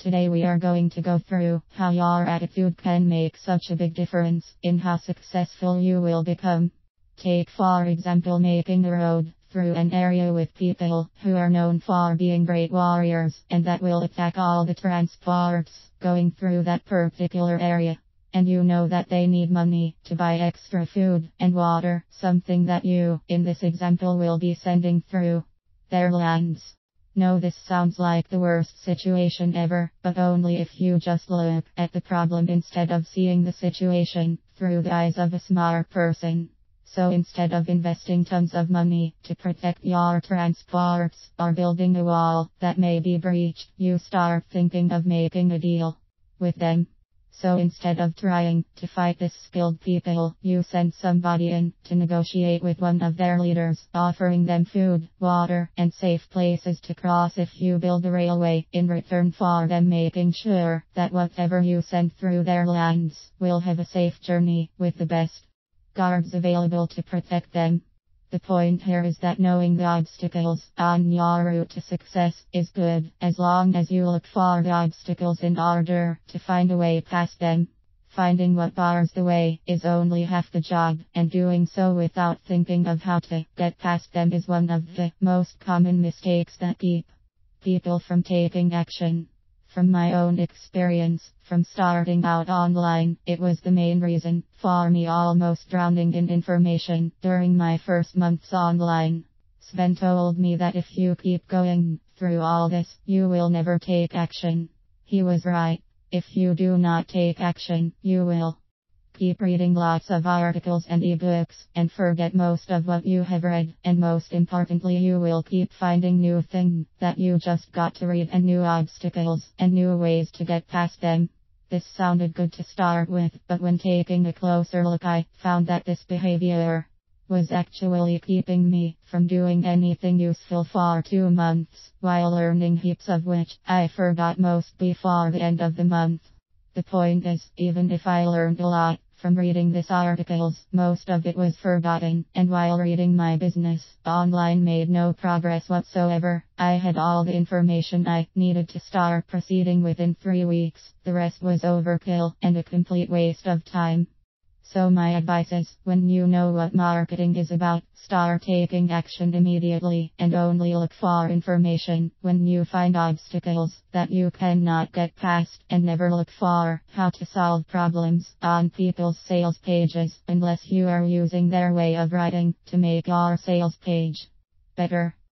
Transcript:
Today we are going to go through how your attitude can make such a big difference in how successful you will become. Take for example making a road through an area with people who are known for being great warriors and that will attack all the transports going through that particular area. And you know that they need money to buy extra food and water, something that you, in this example, will be sending through their lands. No, this sounds like the worst situation ever, but only if you just look at the problem instead of seeing the situation through the eyes of a smart person. So instead of investing tons of money to protect your transports or building a wall that may be breached, you start thinking of making a deal with them. So instead of trying to fight these skilled people, you send somebody in to negotiate with one of their leaders, offering them food, water, and safe places to cross if you build a railway, in return for them making sure that whatever you send through their lands will have a safe journey with the best guards available to protect them. The point here is that knowing the obstacles on your route to success is good, as long as you look for the obstacles in order to find a way past them. Finding what bars the way is only half the job, and doing so without thinking of how to get past them is one of the most common mistakes that keep people from taking action. From my own experience, from starting out online, it was the main reason for me almost drowning in information during my first months online. Sven told me that if you keep going through all this, you will never take action. He was right. If you do not take action, you will keep reading lots of articles and ebooks and forget most of what you have read, and most importantly you will keep finding new things that you just got to read and new obstacles and new ways to get past them. This sounded good to start with, but when taking a closer look I found that this behavior was actually keeping me from doing anything useful for 2 months, while learning heaps of which I forgot most before the end of the month. The point is, even if I learned a lot from reading these articles, most of it was forgotten, and while reading my business online made no progress whatsoever. I had all the information I needed to start proceeding within 3 weeks. The rest was overkill and a complete waste of time. So my advice is, when you know what marketing is about, start taking action immediately and only look for information when you find obstacles that you cannot get past, and never look for how to solve problems on people's sales pages unless you are using their way of writing to make your sales page better.